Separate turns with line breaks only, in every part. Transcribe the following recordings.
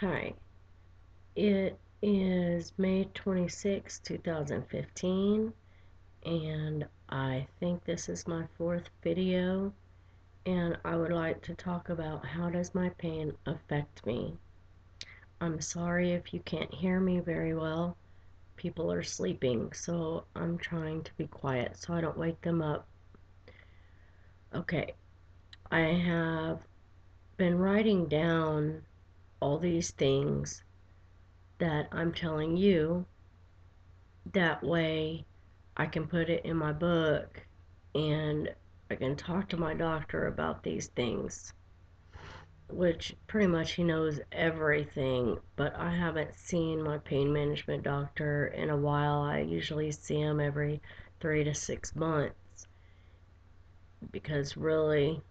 Hi, it is May 26, 2015, and I think this is my fourth video, and I would like to talk about how does my pain affect me. I'm sorry if you can't hear me very well. People are sleeping, so I'm trying to be quiet so I don't wake them up. Okay, I have been writing down all these things that I'm telling you. That way I can put it in my book and I can talk to my doctor about these things, which pretty much he knows everything, but I haven't seen my pain management doctor in a while. I usually see him every 3 to 6 months because really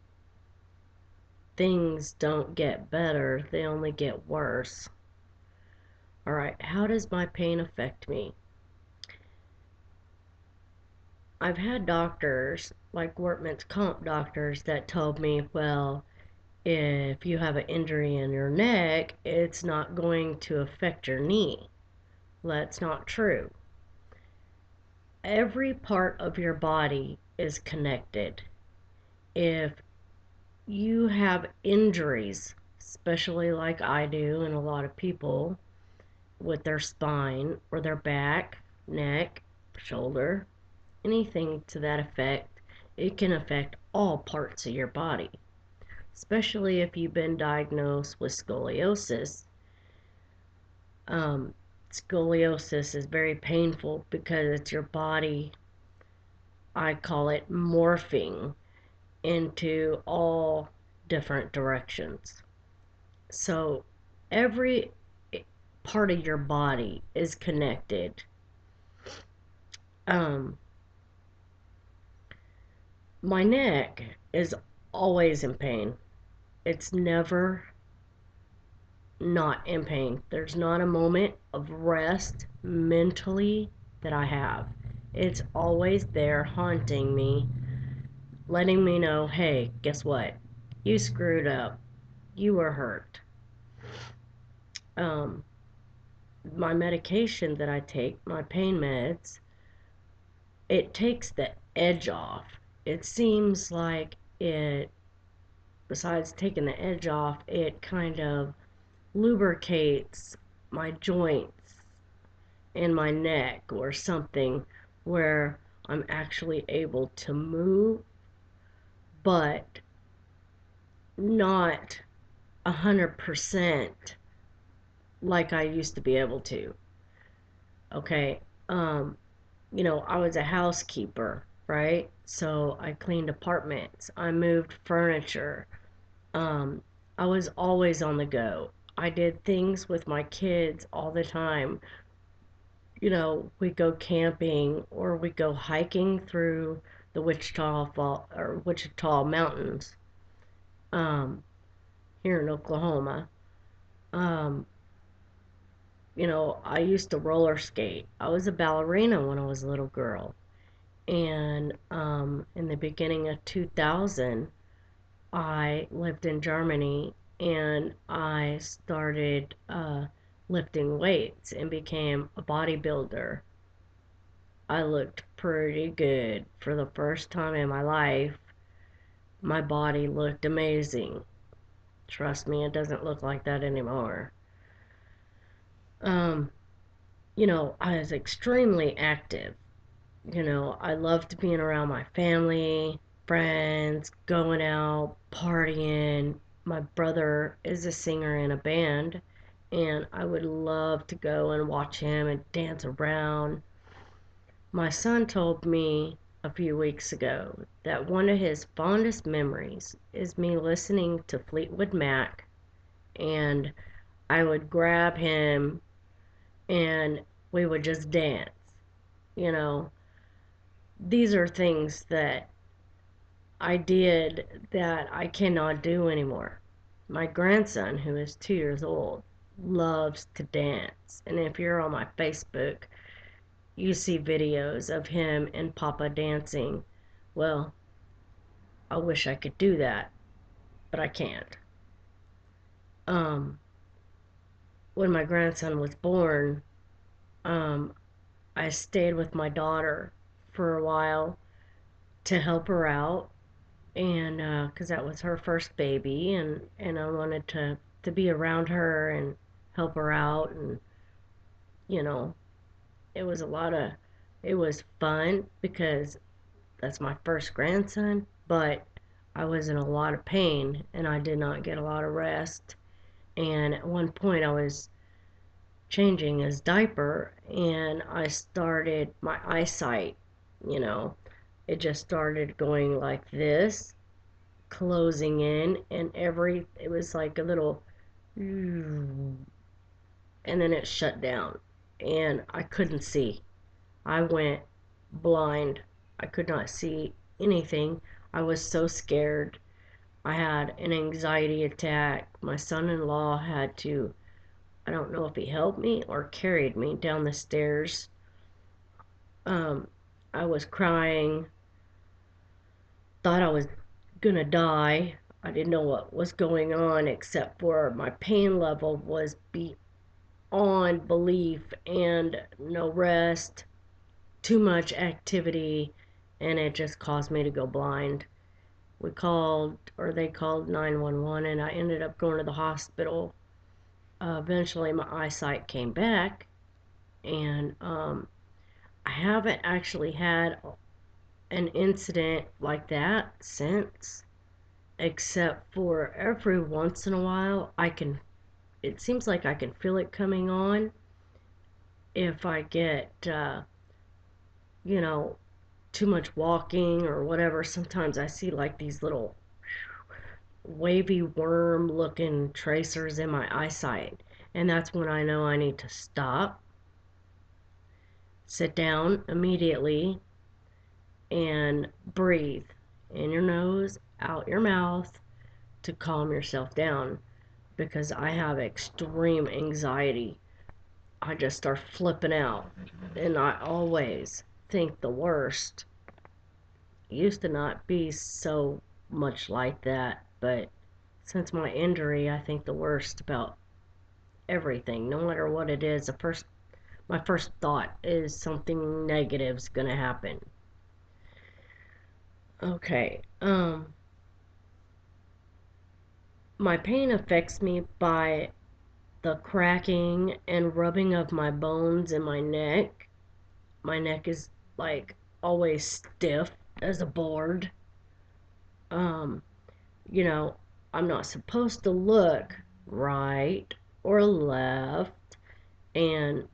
things don't get better, they only get worse. All right, how does my pain affect me? I've had doctors, like workman's comp doctors, that told me, well, if you have an injury in your neck, it's not going to affect your knee. That's not true. Every part of your body is connected. If you have injuries, especially like I do and a lot of people with their spine or their back, neck, shoulder, anything to that effect, it can affect all parts of your body, especially if you've been diagnosed with scoliosis. Um, Scoliosis is very painful because it's your body, I call it morphing into all different directions. So every part of your body is connected. Um, my neck is always in pain. It's never not in pain. There's not a moment of rest mentally that I have. It's always there haunting me, letting me know, hey, guess what? You screwed up. You were hurt. Um, my medication that I take, my pain meds, it takes the edge off. It seems like it, besides taking the edge off, it kind of lubricates my joints in my neck or something where I'm actually able to move, but not 100% like I used to be able to. Okay. Um, I was a housekeeper, right? So I cleaned apartments, I moved furniture. Um, I was always on the go. I did things with my kids all the time. We go camping or we go hiking through the Wichita Fall or Wichita Mountains, um, here in Oklahoma. Um, I used to roller skate. I was a ballerina when I was a little girl. And in the beginning of 2000, I lived in Germany and I started lifting weights and became a bodybuilder. I looked pretty good for the first time in my life. My body looked amazing. Trust me, it doesn't look like that anymore. Um, I was extremely active. I loved being around my family, friends, going out, partying. My brother is a singer in a band, and I would love to go and watch him and dance around. My son told me a few weeks ago that one of his fondest memories is me listening to Fleetwood Mac, and I would grab him and we would just dance. You know, these are things that I did that I cannot do anymore. My grandson, who is 2 years old, loves to dance. And if you're on my Facebook, you see videos of him and Papa dancing. Well, I wish I could do that, but I can't. Um, when my grandson was born, um, I stayed with my daughter for a while to help her out, and because that was her first baby, and I wanted to be around her and help her out, and you know, it was a lot of, it was fun because that's my first grandson, but I was in a lot of pain and I did not get a lot of rest. And at one point, I was changing his diaper and I started my eyesight, you know, it just started going like this, closing in, and it was like a little, and then it shut down and I couldn't see. I went blind. I could not see anything. I was so scared. I had an anxiety attack. My son in law had to, I don't know if he helped me or carried me down the stairs. Um, I was crying, thought I was gonna die. I didn't know what was going on except for my pain level was beyond belief and no rest, too much activity, and it just caused me to go blind. We called, or they called 911, and I ended up going to the hospital. Eventually, my eyesight came back, and I haven't actually had an incident like that since, except for every once in a while, it seems like I can feel it coming on if I get, you know, too much walking or whatever. Sometimes I see like these little wavy worm looking tracers in my eyesight. And that's when I know I need to stop, sit down immediately, and breathe in your nose, out your mouth to calm yourself down because I have extreme anxiety. I just start flipping out and I always think the worst. It used to not be so much like that, but since my injury, I think the worst about everything. No matter what it is, my first thought is something negative's gonna happen. Okay. My pain affects me by the cracking and rubbing of my bones in my neck. My neck is like always stiff as a board. Um, you know, I'm not supposed to look right or left, and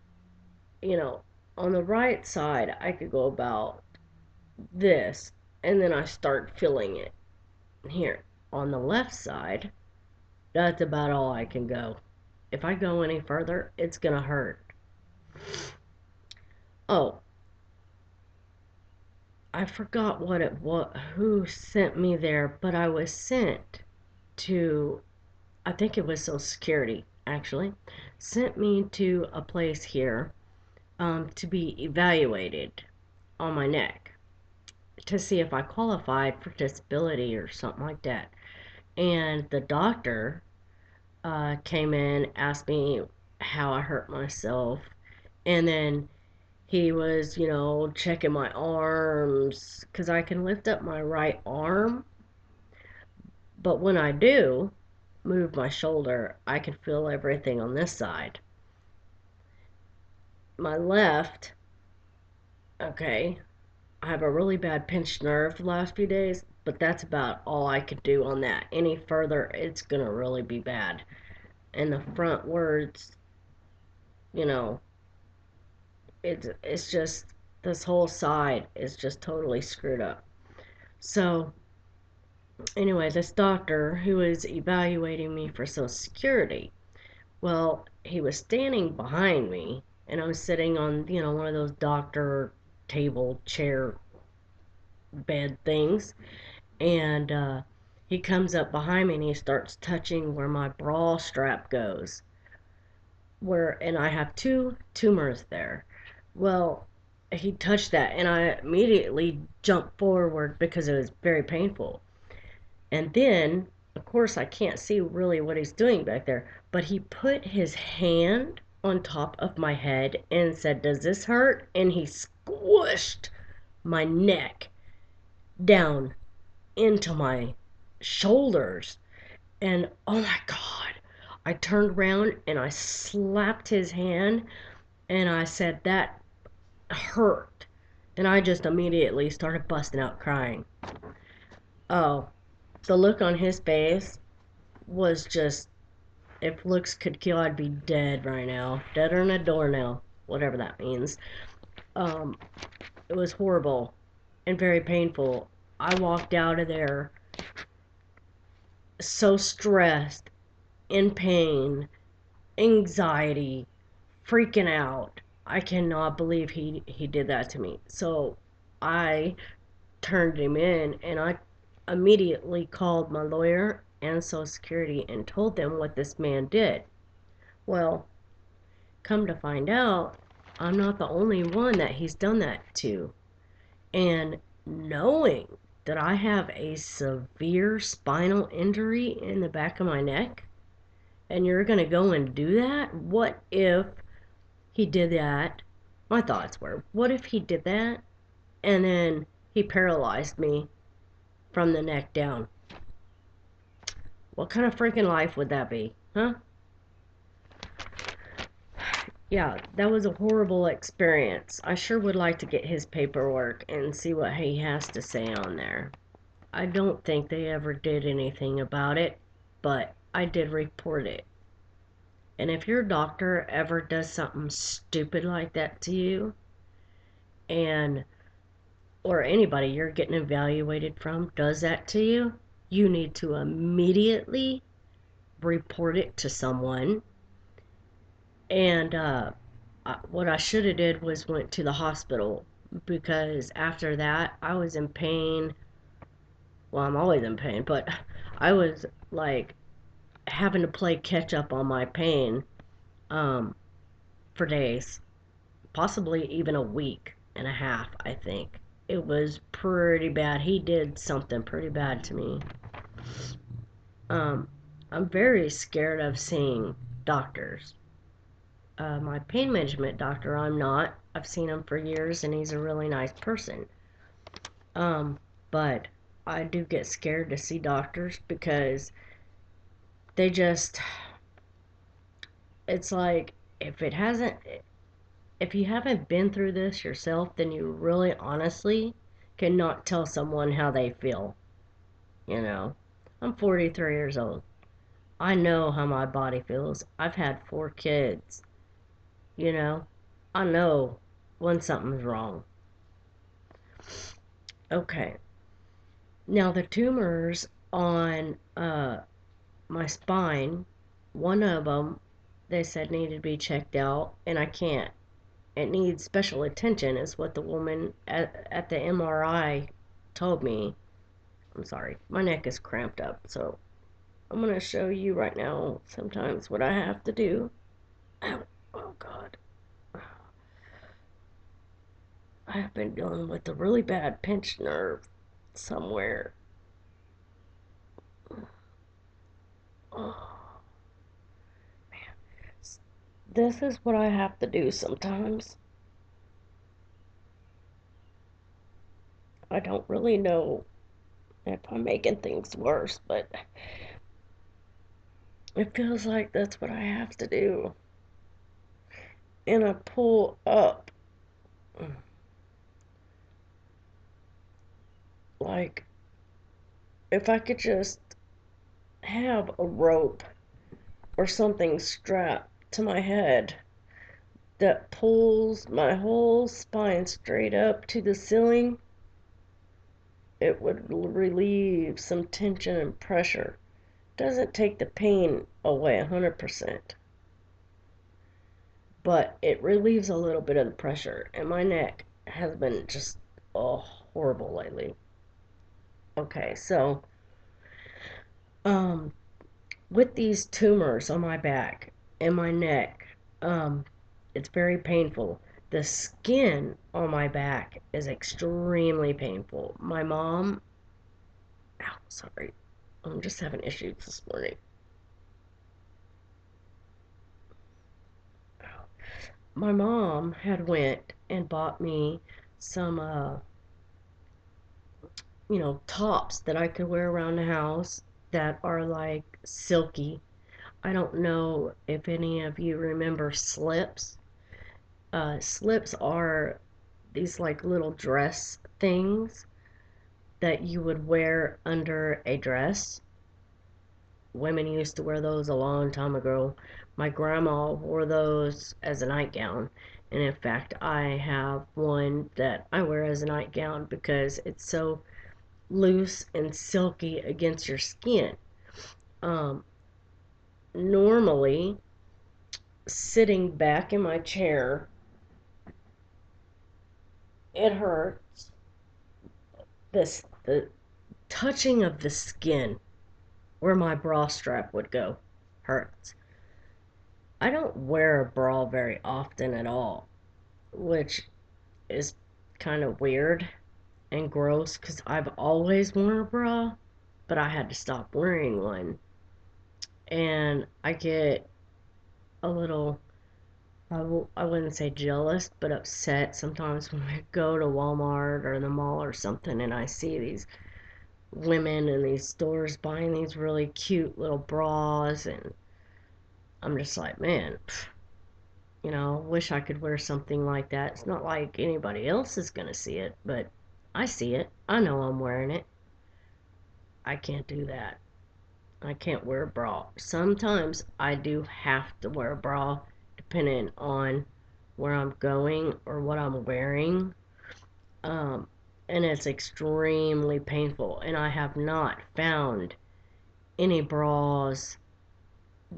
you know, on the right side, I could go about this, and then I start feeling it here. On the left side, that's about all I can go. If I go any further, it's gonna hurt. Oh, I forgot who sent me there, but I was sent to, I think it was Social Security, actually, sent me to a place here to be evaluated on my neck to see if I qualified for disability or something like that. And the doctor came in, asked me how I hurt myself, and then he was, checking my arms because I can lift up my right arm, but when I do move my shoulder, I can feel everything on this side. My left, okay, I have a really bad pinched nerve the last few days, but that's about all I could do on that. Any further, it's gonna really be bad. And the front words, you know, it's just this whole side is just totally screwed up. So anyway, this doctor who was evaluating me for Social Security, well, he was standing behind me, and I was sitting on, one of those doctor table chair bed things, and he comes up behind me and he starts touching where my bra strap goes, and I have two tumors there. Well, he touched that, and I immediately jumped forward because it was very painful. And then Of course, I can't see really what he's doing back there, but he put his hand on top of my head and said, "Does this hurt?" And he squished my neck down into my shoulders. And oh my God, I turned around and I slapped his hand and I said, "That hurt." And I just immediately started busting out crying. Oh, the look on his face was just, if looks could kill, I'd be dead right now. Deader than a doornail, whatever that means. Um, it was horrible and very painful. I walked out of there so stressed, in pain, anxiety, freaking out. I cannot believe he did that to me. So I turned him in and I immediately called my lawyer and Social Security and told them what this man did. Well, come to find out, I'm not the only one that he's done that to. And knowing that I have a severe spinal injury in the back of my neck, and you're going to go and do that? What if he did that? My thoughts were, what if he did that and then he paralyzed me from the neck down? What kind of freaking life would that be? Huh? Yeah, that was a horrible experience. I sure would like to get his paperwork and see what he has to say on there. I don't think they ever did anything about it, but I did report it. And if your doctor ever does something stupid like that to you, and or anybody you're getting evaluated from does that to you, you need to immediately report it to someone. And what I should have did was went to the hospital, because after that I was in pain. Well, I'm always in pain, but I was like having to play catch up on my pain um, for days, possibly even a week and a half, I think. It was pretty bad. He did something pretty bad to me. Um, I'm very scared of seeing doctors. My pain management doctor, I'm not. I've seen him for years and he's a really nice person. But I do get scared to see doctors because they just, it's like, if you haven't been through this yourself, then you really honestly cannot tell someone how they feel. You know, I'm 43 years old. I know how my body feels. I've had 4 kids. You know, I know when something's wrong. Okay. Now, the tumors on my spine, one of them, they said needed to be checked out, and I can't. It needs special attention, is what the woman at the MRI told me. I'm sorry, my neck is cramped up, so I'm going to show you right now sometimes what I have to do. Ow. Oh, God. I have been dealing with a really bad pinched nerve somewhere. Oh, this is what I have to do sometimes. I don't really know if I'm making things worse, but it feels like that's what I have to do. And I pull up like, if I could just have a rope or something strapped to my head that pulls my whole spine straight up to the ceiling, it would relieve some tension and pressure. Doesn't take the pain away 100%, but it relieves a little bit of the pressure. And my neck has been just, oh, horrible lately. Okay, so um, with these tumors on my back and my neck, um, it's very painful. The skin on my back is extremely painful. My mom, ow, sorry. I'm just having issues this morning. My mom had went and bought me some tops that I could wear around the house that are like silky. I don't know if any of you remember slips. Slips are these like little dress things that you would wear under a dress. Women used to wear those a long time ago. My grandma wore those as a nightgown. And in fact, I have one that I wear as a nightgown because it's so loose and silky against your skin. Um, Normally, sitting back in my chair, it hurts. The touching of the skin where my bra strap would go hurts. I don't wear a bra very often at all, which is kind of weird and gross because I've always worn a bra, but I had to stop wearing one. And I get a little, I wouldn't say jealous, but upset sometimes when I go to Walmart or the mall or something and I see these women in these stores buying these really cute little bras, and I'm just like, man, wish I could wear something like that. It's not like anybody else is gonna see it, but I see it. I know I'm wearing it. I can't do that. I can't wear a bra. Sometimes I do have to wear a bra depending on where I'm going or what I'm wearing. Um, and it's extremely painful. And I have not found any bras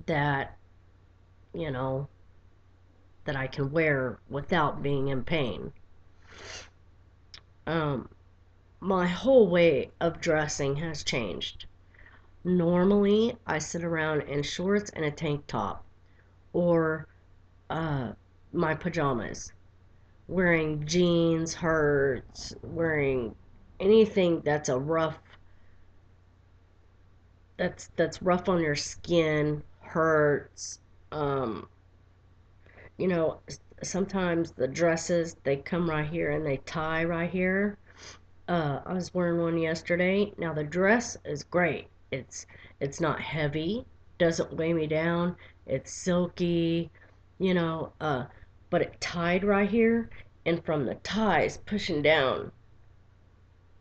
that, you know, that I can wear without being in pain. Um, my whole way of dressing has changed. Normally, I sit around in shorts and a tank top or uh, my pajamas. Wearing jeans hurts. Wearing anything that's rough on your skin hurts. Um, you know, Sometimes the dresses they come right here and they tie right here. I was wearing one yesterday. Now the dress is great. It's not heavy, doesn't weigh me down. It's silky, you know, but it tied right here, and from the ties pushing down,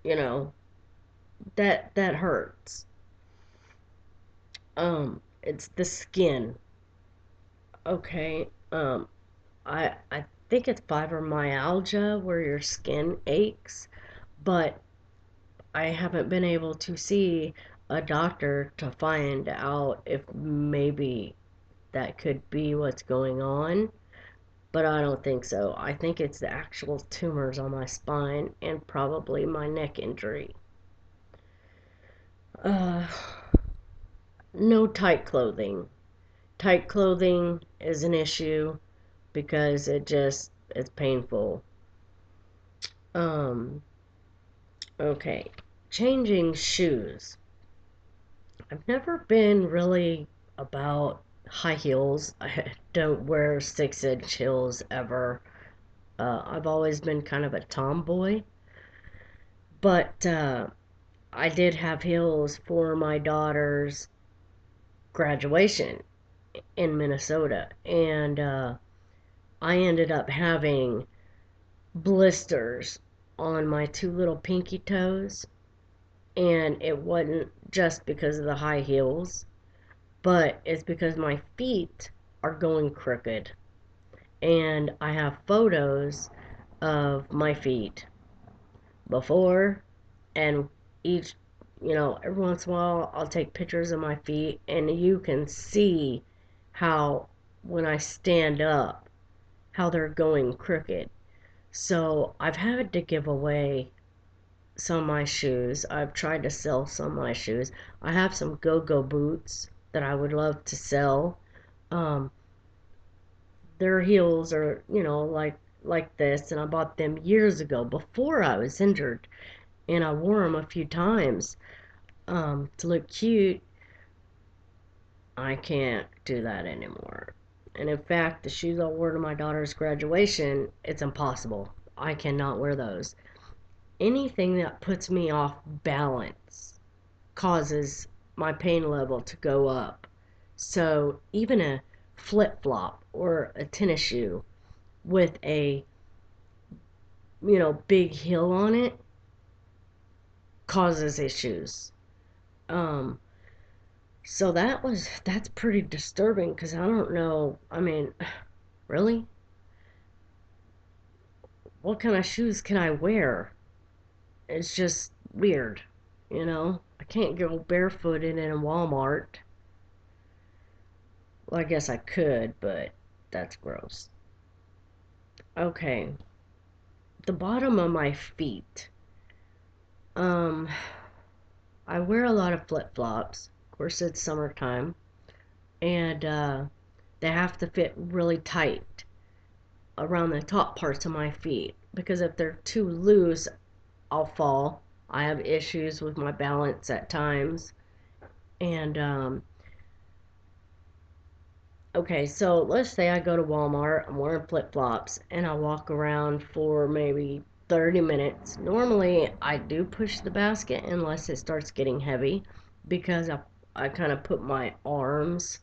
you know, that hurts. It's the skin. Okay. I think it's fibromyalgia where your skin aches, but I haven't been able to see a doctor to find out if maybe that could be what's going on, but I don't think so. I think it's the actual tumors on my spine and probably my neck injury. Uh, no tight clothing. Tight clothing is an issue because it's painful. Um, okay. Changing shoes. I've never been really about high heels. I don't wear 6-inch heels ever. I've always been kind of a tomboy, but I did have heels for my daughter's graduation in Minnesota, and I ended up having blisters on my two little pinky toes, and it wasn't just because of the high heels, but it's because my feet are going crooked. And I have photos of my feet before and each, every once in a while I'll take pictures of my feet and you can see how when I stand up, how they're going crooked. So I've had to give away some of my shoes. I've tried to sell some of my shoes. I have some go-go boots that I would love to sell. Um, their heels are, like this, and I bought them years ago before I was injured, and I wore them a few times. to look cute, I can't do that anymore. And in fact, the shoes I wore to my daughter's graduation, it's impossible. I cannot wear those. Anything that puts me off balance causes my pain level to go up. So even a flip flop or a tennis shoe with a, big heel on it causes issues. Um, so that's pretty disturbing because I don't know. I mean, really? What kind of shoes can I wear? It's just weird, I can't go barefooted in a Walmart. Well, I guess I could, but that's gross. Okay, the bottom of my feet. Um, I wear a lot of flip-flops. Of course, it's summertime, and they have to fit really tight around the top parts of my feet because if they're too loose, I'll fall. I have issues with my balance at times. And okay, so let's say I go to Walmart, I'm wearing flip-flops, and I walk around for maybe 30 minutes. Normally, I do push the basket unless it starts getting heavy because I kind of put my arms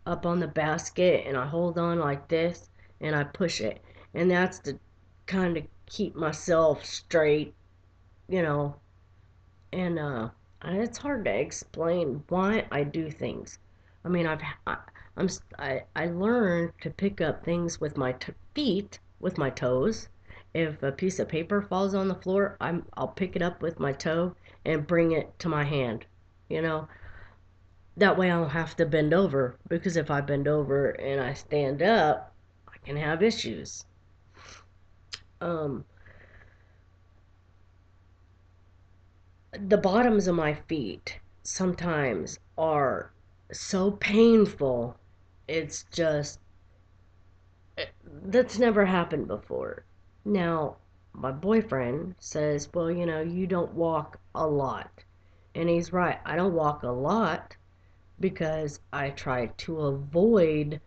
up on the basket and I hold on like this and I push it. And that's to kind of keep myself straight, you know, and it's hard to explain why I do things. I mean, I learned to pick up things with my feet, with my toes. If a piece of paper falls on the floor, I'll pick it up with my toe and bring it to my hand. You know, that way I don't have to bend over because if I bend over and I stand up, I can have issues. Um, the bottoms of my feet sometimes are so painful. It's just, that's never happened before. Now, my boyfriend says, well, you don't walk a lot. And he's right. I don't walk a lot because I try to avoid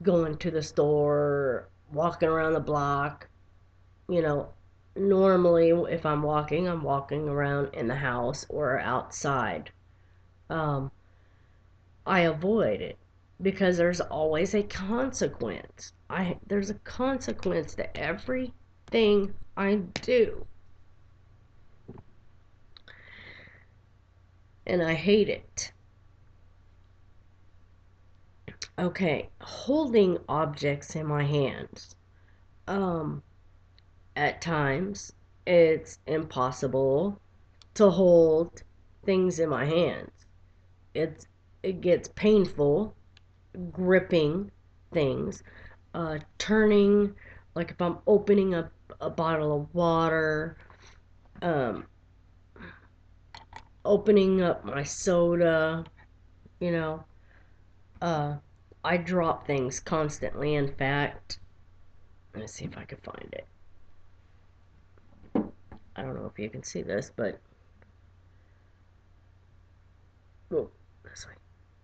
going to the store, walking around the block. You know, normally if I'm walking around in the house or outside. Um, I avoid it because there's always a consequence. There's a consequence to everything I do, and I hate it. Okay, holding objects in my hands. Um, at times it's impossible to hold things in my hands. It's it gets painful gripping things, turning, like if I'm opening a bottle of water, um, opening up my soda, you know, uh, I drop things constantly. In fact, let me see if I can find it. I don't know if you can see this, but oh, sorry.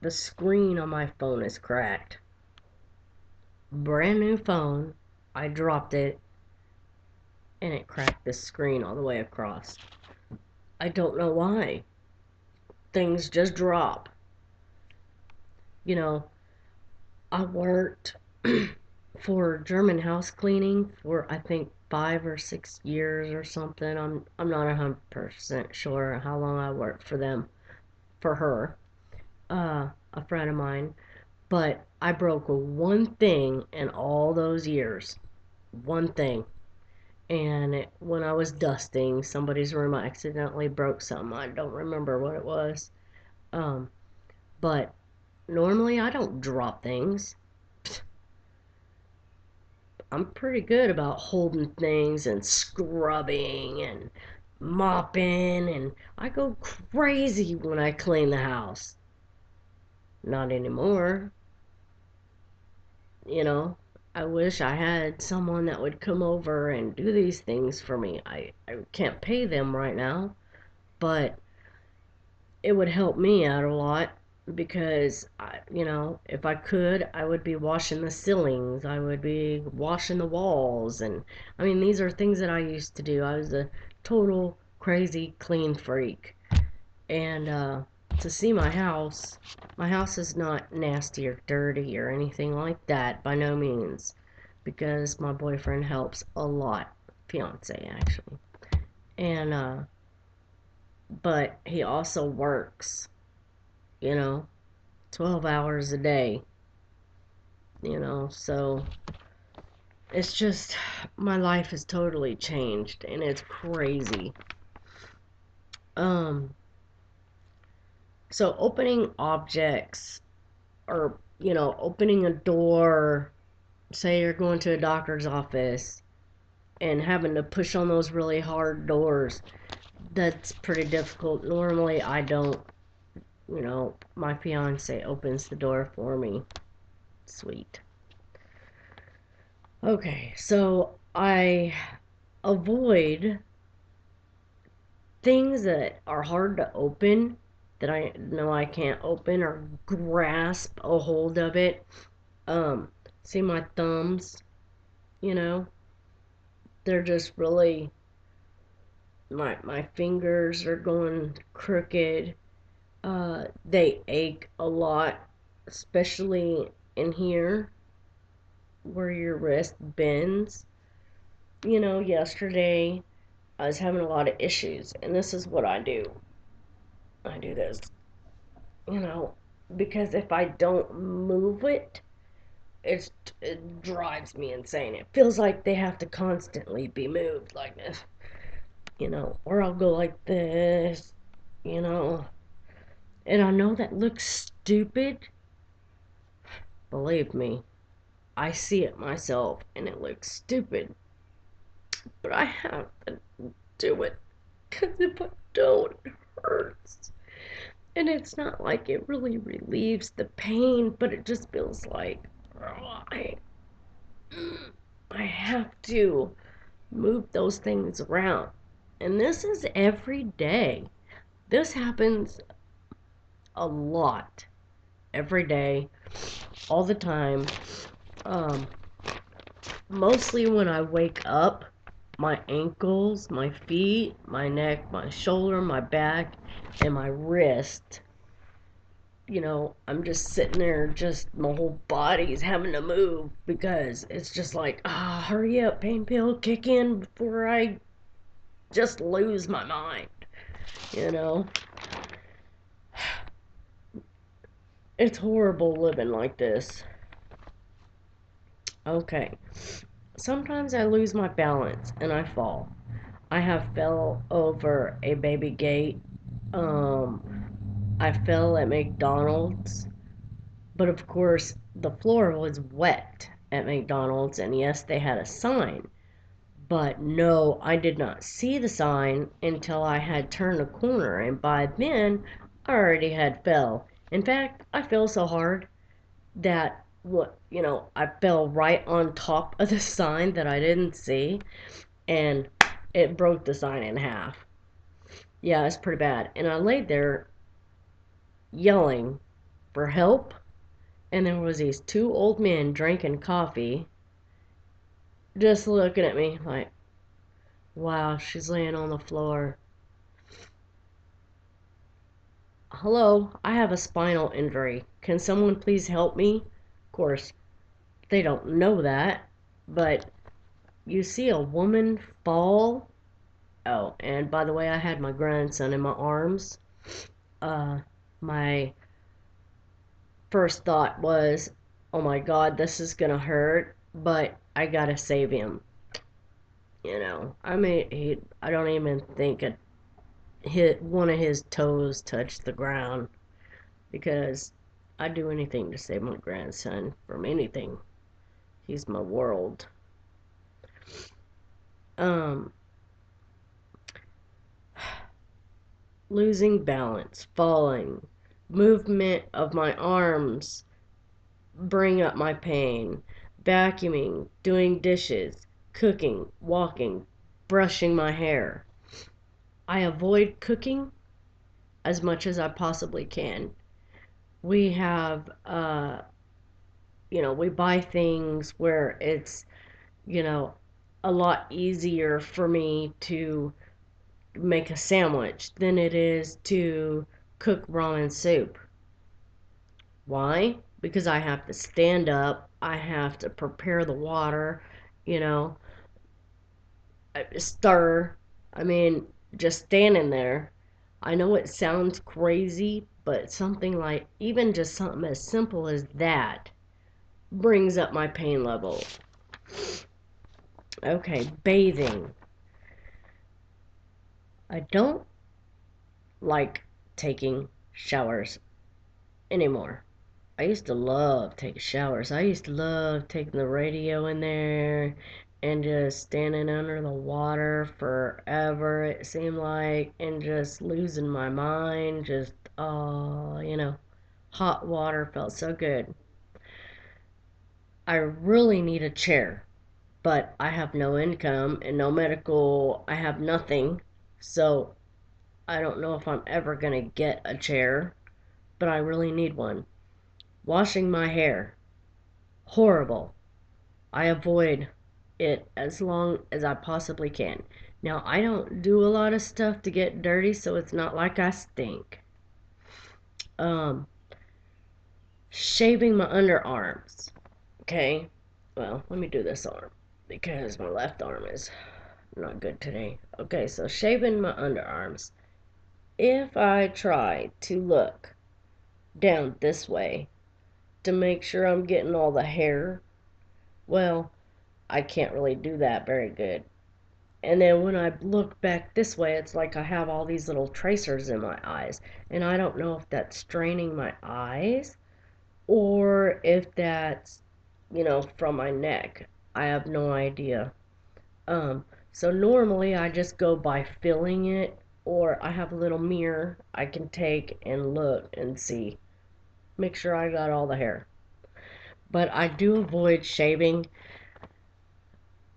The screen on my phone is cracked. Brand new phone. I dropped it and it cracked the screen all the way across. I don't know why. Things just drop. You know, I worked for German house cleaning for I think 5 or 6 years or something. I'm not 100% sure how long I worked for them, for her, a friend of mine. But I broke one thing in all those years. One thing. And when I was dusting somebody's room, I accidentally broke something. I don't remember what it was. Um, but normally I don't drop things. I'm pretty good about holding things and scrubbing and mopping, and I go crazy when I clean the house. Not anymore, you know. I wish I had someone that would come over and do these things for me. I can't pay them right now, but it would help me out a lot because if I could, I would be washing the ceilings, I would be washing the walls, and I mean, these are things that I used to do. I was a total crazy clean freak. And to see my house is not nasty or dirty or anything like that, by no means, because my boyfriend helps a lot, fiance actually. And but he also works, you know, 12 hours a day, so it's just my life has totally changed and it's crazy. Um so opening objects, or opening a door, say you're going to a doctor's office and having to push on those really hard doors, that's pretty difficult. Normally I don't, my fiance opens the door for me. Sweet. Okay, so I avoid things that are hard to open, that I know I can't open or grasp a hold of it. Um, See my thumbs, you know, they're just really, my fingers are going crooked. They ache a lot, especially in here where your wrist bends. Yesterday I was having a lot of issues, and this is what I do. I do this, you know, because if I don't move it, it drives me insane. It feels like they have to constantly be moved like this, or I'll go like this, you know. And I know that looks stupid. Believe me, I see it myself and it looks stupid. But I have to do it because if I don't, it hurts. And it's not like it really relieves the pain, but it just feels like, oh, I have to move those things around. And this is every day. This happens a lot. Every day, all the time. Um, Mostly when I wake up, my ankles, my feet, my neck, my shoulder, my back, and my wrist. I'm just sitting there, just my whole body's having to move because it's just like, hurry up, pain pill, kick in before I just lose my mind. You know, it's horrible living like this. Okay, sometimes I lose my balance and I fall. I have fell over a baby gate. I fell at McDonald's, but of course the floor was wet at McDonald's, and yes, they had a sign. But no, I did not see the sign until I had turned a corner, and by then I already had fell. In fact, I fell so hard that I fell right on top of the sign that I didn't see, and it broke the sign in half. Yeah, it's pretty bad. And I laid there yelling for help, and there was these two old men drinking coffee, just looking at me like, wow, she's laying on the floor. Hello, I have a spinal injury. Can someone please help me? Of course, they don't know that, but you see a woman fall. Oh, and by the way, I had my grandson in my arms. My first thought was, oh my God, this is gonna hurt, but I gotta save him. I don't even think one of his toes touched the ground, because I'd do anything to save my grandson from anything. He's my world. Um, Losing balance, falling, movement of my arms bring up my pain. Vacuuming, doing dishes, cooking, walking, brushing my hair. I avoid cooking. as much as I possibly can. We have, we buy things where it's, you know, a lot easier for me to make a sandwich than it is to cook ramen soup. Why? Because I have to stand up, I have to prepare the water, you know, stir. I mean, just standing there. I know it sounds crazy, but something like even just something as simple as that brings up my pain level. Okay, bathing. I don't like taking showers anymore. I used to love taking showers. I used to love taking the radio in there and just standing under the water forever, it seemed like, and just losing my mind. Just, oh, hot water felt so good. I really need a chair, but I have no income and no medical. I have nothing. So I don't know if I'm ever going to get a chair, but I really need one. Washing my hair. Horrible. I avoid it as long as I possibly can. Now, I don't do a lot of stuff to get dirty, so it's not like I stink. Um, Shaving my underarms. Okay? Well, let me do this arm because my left arm is not good today. Okay, so shaving my underarms. If I try to look down this way to make sure I'm getting all the hair, well, I can't really do that very good. And then when I look back this way, it's like I have all these little tracers in my eyes. And I don't know if that's straining my eyes or if that's, from my neck. I have no idea. So normally I just go by filling it, or I have a little mirror I can take and look and see. Make sure I got all the hair. But I do avoid shaving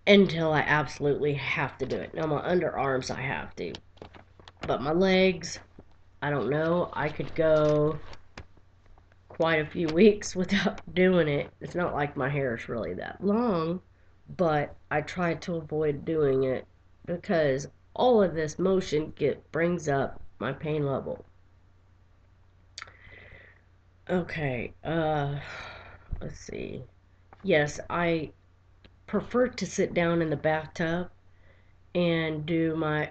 until I absolutely have to do it. Now my underarms I have to. But my legs, I don't know. I could go quite a few weeks without doing it. It's not like my hair is really that long, but I try to avoid doing it because all of this motion brings up my pain level. Okay, let's see. Yes, I prefer to sit down in the bathtub and do my,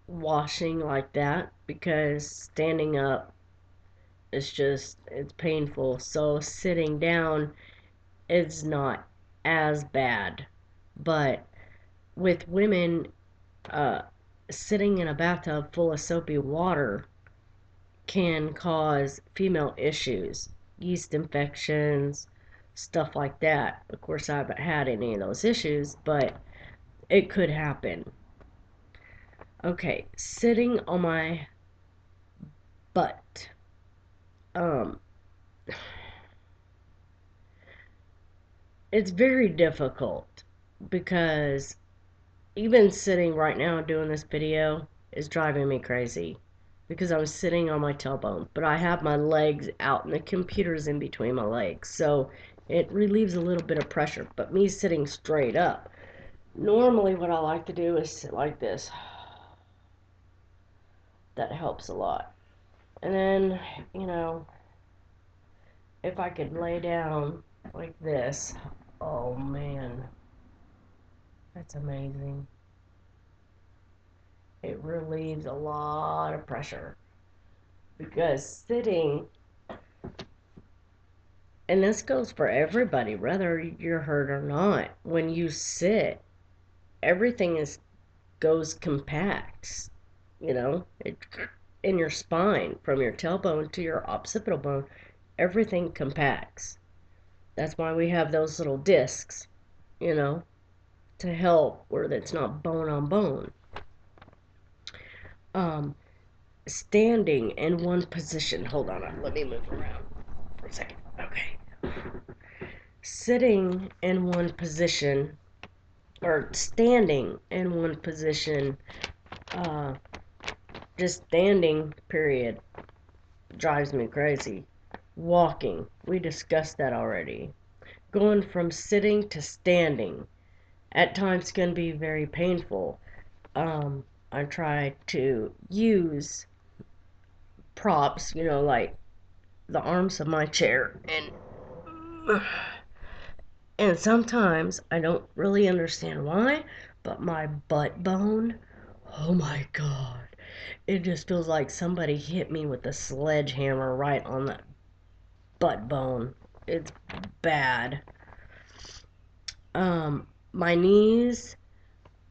washing like that because standing up it's painful. So sitting down is not as bad. But with women, uh, sitting in a bathtub full of soapy water can cause female issues, yeast infections, stuff like that. Of course, I haven't had any of those issues, but it could happen. Okay, sitting on my butt. Um, it's very difficult because even sitting right now doing this video is driving me crazy because I'm sitting on my tailbone, but I have my legs out and the computer's in between my legs, so it relieves a little bit of pressure. But me sitting straight up, normally what I like to do is sit like this. That helps a lot. And then, if I could lay down like this, oh man, that's amazing. It relieves a lot of pressure because sitting, and this goes for everybody, whether you're hurt or not, when you sit, everything goes compact, it, in your spine, from your tailbone to your occipital bone, everything compacts. That's why we have those little discs, you know, to help where it's not bone on bone. Um, Standing in one position. Hold on, let me move around for a second. Okay. Sitting in one position or standing in one position, uh, Just standing, period, drives me crazy. Walking, we discussed that already. Going from sitting to standing at times can be very painful. I try to use props, like the arms of my chair, and sometimes I don't really understand why, but my butt bone, oh my god, it just feels like somebody hit me with a sledgehammer right on that butt bone. It's bad. My knees,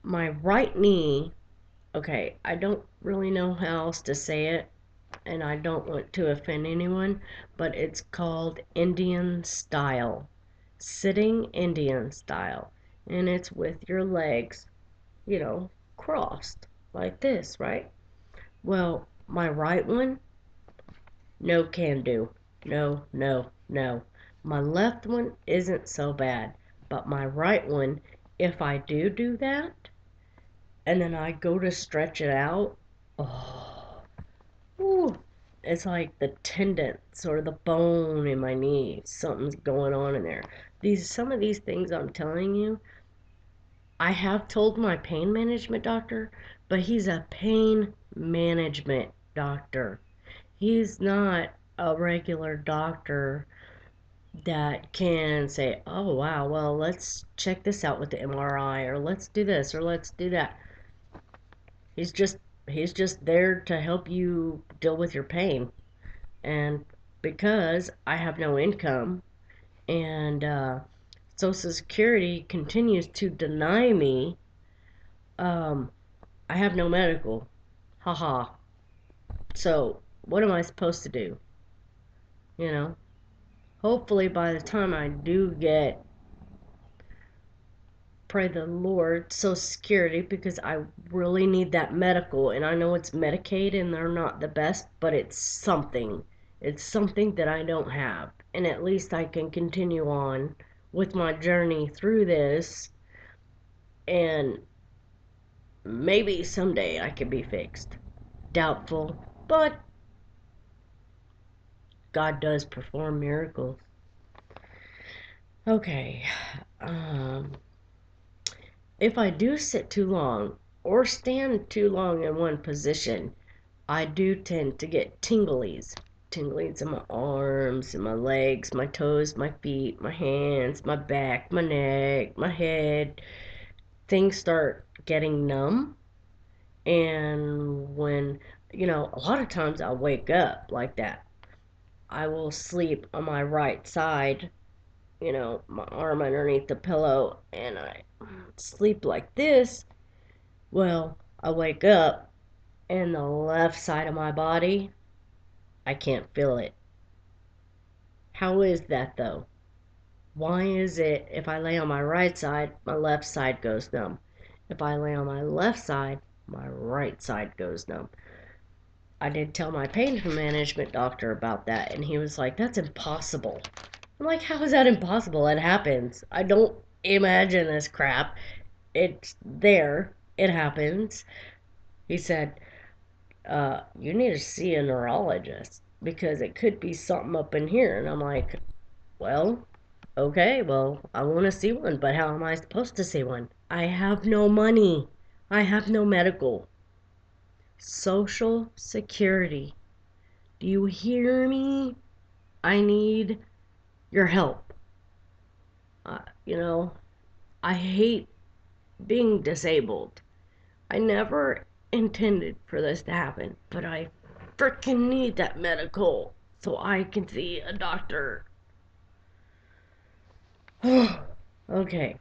my right knee, okay, I don't really know how else to say it, and I don't want to offend anyone, but it's called Indian style. Sitting Indian style. And it's with your legs, crossed like this, right? Well, my right one, no can do. No, no, no. My left one isn't so bad, but my right one, if I do that, and then I go to stretch it out, oh, ooh, it's like the tendons or the bone in my knee. Something's going on in there. Some of these things I'm telling you, I have told my pain management doctor, but he's a pain management doctor. He's not a regular doctor that can say, "Oh wow, well, let's check this out with the MRI, or let's do this, or let's do that." He's just he's just there to help you deal with your pain. And because I have no income, and Social Security continues to deny me, um, I have no medical. Haha. So, what am I supposed to do? You know? Hopefully, by the time I do get, pray the Lord, Social Security, because I really need that medical. And I know it's Medicaid and they're not the best, but it's something. It's something that I don't have. And at least I can continue on with my journey through this. And maybe someday I can be fixed. Doubtful, but God does perform miracles. Okay. Um, if I do sit too long or stand too long in one position, I do tend to get tinglies. Tinglies in my arms, in my legs, my toes, my feet, my hands, my back, my neck, my head. Things start getting numb. And when, a lot of times I'll wake up like that. I will sleep on my right side, my arm underneath the pillow, and I sleep like this. Well, I wake up, and the left side of my body, I can't feel it. How is that though? Why is it if I lay on my right side, my left side goes numb? If I lay on my left side, my right side goes numb. I did tell my pain management doctor about that, and he was like, "That's impossible." I'm like, "How is that impossible? It happens. I don't imagine this crap. It's there. It happens." He said, "You need to see a neurologist because it could be something up in here." And I'm like, "Well, okay, well, I want to see one, but how am I supposed to see one? I have no money. I have no medical. Social Security. Do you hear me? I need your help. Uh, you know, I hate being disabled. I never intended for this to happen, but I freaking need that medical so I can see a doctor." Okay.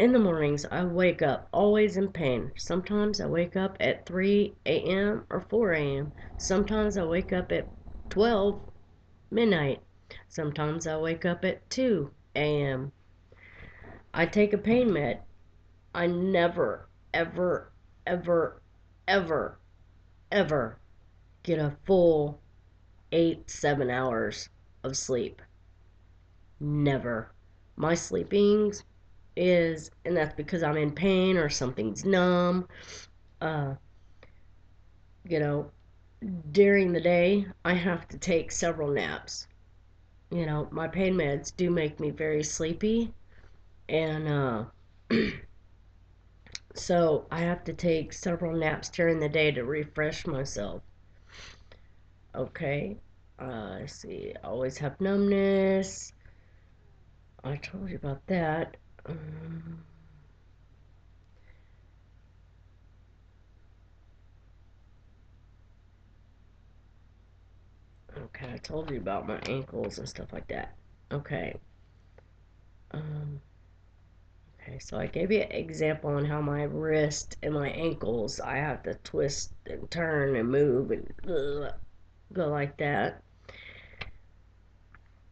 In the mornings, I wake up always in pain. Sometimes I wake up at 3 a.m. or 4 a.m. Sometimes I wake up at 12 midnight. Sometimes I wake up at 2 a.m. I take a pain med. I never, ever, ever, ever, ever get a full 8, 7 hours of sleep. Never. My sleepings and that's because I'm in pain or something's numb. Uh, you know, During the day, I have to take several naps. My pain meds do make me very sleepy, and so I have to take several naps during the day to refresh myself. Okay. Let's see. I always have numbness. I told you about that. Um, okay, I told you about my ankles and stuff like that. Okay. Um, okay, so I gave you an example on how my wrist and my ankles, I have to twist and turn and move and go like that.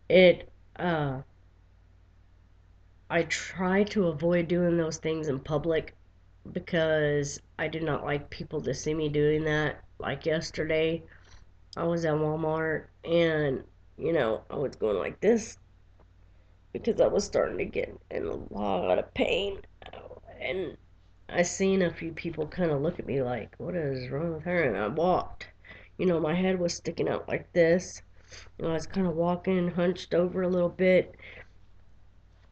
It, uh, I try to avoid doing those things in public because I do not like people to see me doing that. Like yesterday, I was at Walmart and, I was going like this because I was starting to get in a lot of pain. And I seen a few people kind of look at me like, what is wrong with her? And I walked. My head was sticking out like this. I was kind of walking, hunched over a little bit.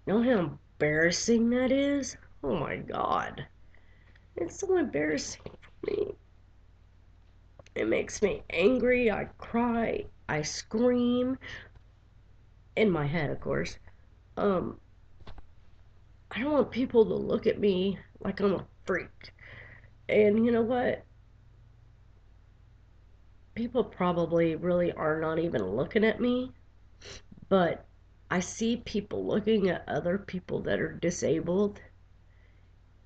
You know how embarrassing that is? Oh my God. It's so embarrassing for me. It makes me angry. I cry. I scream. In my head, of course. Um, I don't want people to look at me like I'm a freak. And you know what? People probably really are not even looking at me, but I see people looking at other people that are disabled,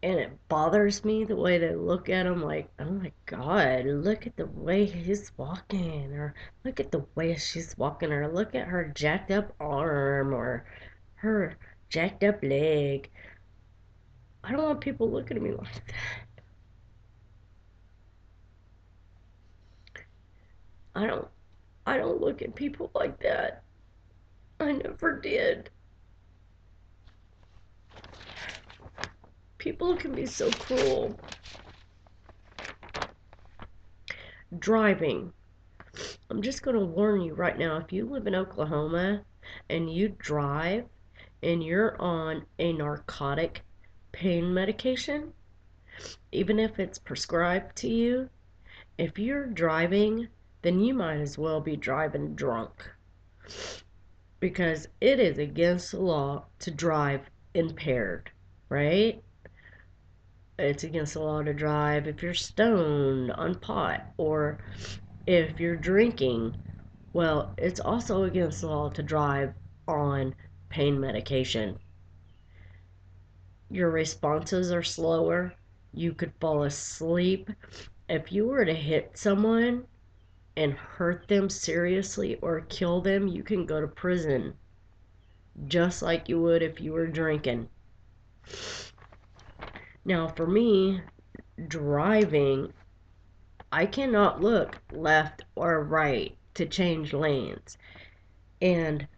and it bothers me the way they look at them like, oh my God, look at the way he's walking, or look at the way she's walking, or look at her jacked up arm, or her jacked up leg. I don't want people looking at me like that. I don't I don't look at people like that. I never did. People can be so cruel. Driving. I'm just going to warn you right now, if you live in Oklahoma and you drive and you're on a narcotic pain medication, even if it's prescribed to you, if you're driving, then you might as well be driving drunk because it is against the law to drive impaired, right? It's against the law to drive if you're stoned on pot or if you're drinking. Well, it's also against the law to drive on pain medication. Your responses are slower. You could fall asleep. If you were to hit someone and hurt them seriously or kill them, you can go to prison just like you would if you were drinking. Now, for me, driving, I cannot look left or right to change lanes. And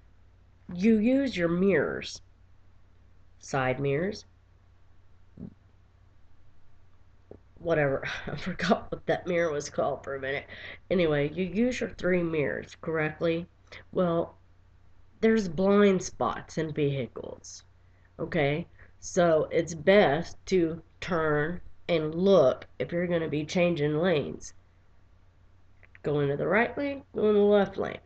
you use your mirrors, side mirrors, whatever. I forgot what that mirror was called for a minute. Anyway, you use your three mirrors correctly. Well, there's blind spots in vehicles. Okay? So it's best to turn and look if you're going to be changing lanes. Go into the right lane, go in the left lane.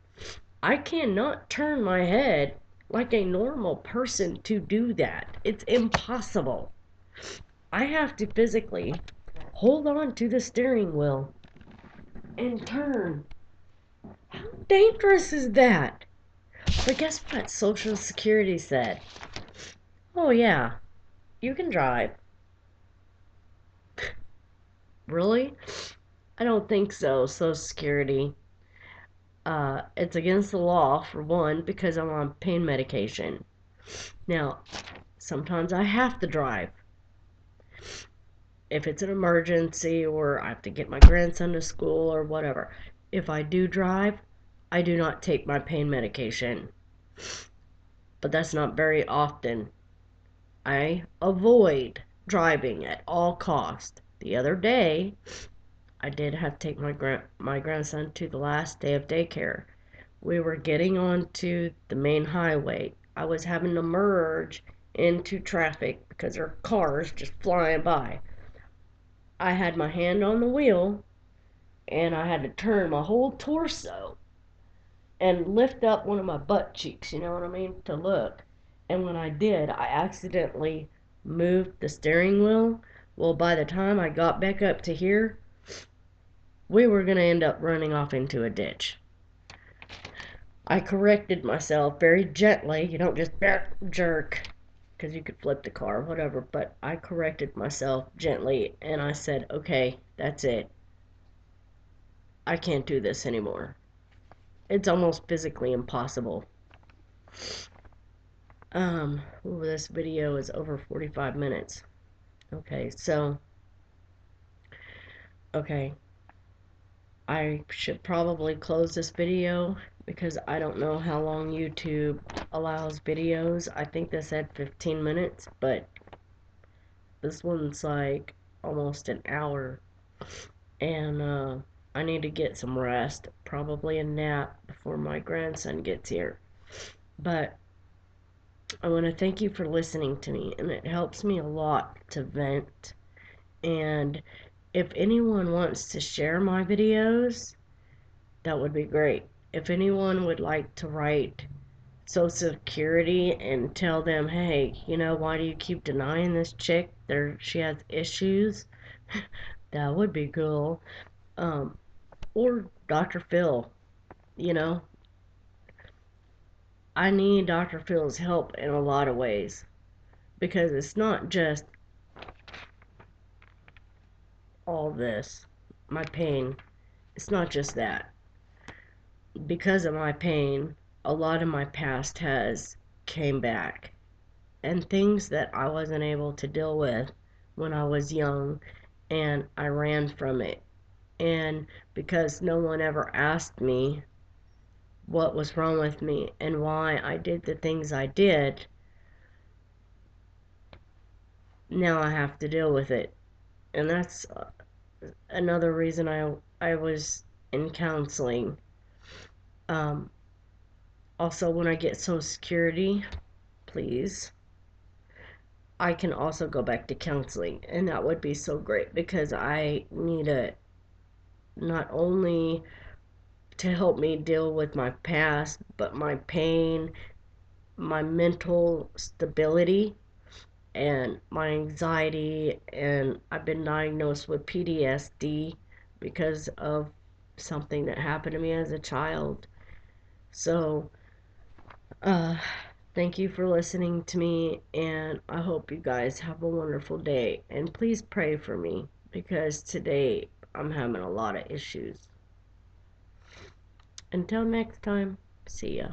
I cannot turn my head like a normal person to do that. It's impossible. I have to physically hold on to the steering wheel and turn. How dangerous is that? But guess what Social Security said? Oh, yeah, you can drive. Really? I don't think so, Social Security. It's against the law, for one, because I'm on pain medication. Now, sometimes I have to drive. If it's an emergency or I have to get my grandson to school or whatever. If I do drive, I do not take my pain medication. But that's not very often. I avoid driving at all cost. The other day, I did have to take my grandson to the last day of daycare. We were getting onto the main highway. I was having to merge into traffic because there are cars just flying by. I had my hand on the wheel and I had to turn my whole torso and lift up one of my butt cheeks, you know what I mean, to look. And when I did, I accidentally moved the steering wheel. Well, by the time I got back up to here, we were going to end up running off into a ditch. I corrected myself very gently. You don't just jerk because you could flip the car, whatever. But I corrected myself gently and I said, okay, that's it. I can't do this anymore. It's almost physically impossible. This video is over 45 minutes. Okay, so, okay, I should probably close this video because I don't know how long YouTube allows videos. I think they said 15 minutes, but this one's like almost an hour. And I need to get some rest, probably a nap before my grandson gets here. But I want to thank you for listening to me, and it helps me a lot to vent. And if anyone wants to share my videos, that would be great. If anyone would like to write Social Security and tell them, hey, why do you keep denying this chick? She has issues. That would be cool. Or Dr. Phil, you know, I need Dr. Phil's help in a lot of ways because it's not just all this, my pain. It's not just that. Because of my pain, a lot of my past has came back. And things that I wasn't able to deal with when I was young, and I ran from it. And because no one ever asked me what was wrong with me and why I did the things I did, now I have to deal with it. And that's another reason I was in counseling. Um, Also, when I get Social Security, please, I can also go back to counseling, and that would be so great because I need it not only to help me deal with my past, but my pain, my mental stability, and my anxiety. And I've been diagnosed with PTSD because of something that happened to me as a child. So, uh, thank you for listening to me, and I hope you guys have a wonderful day. And please pray for me because today I'm having a lot of issues. Until next time, see ya.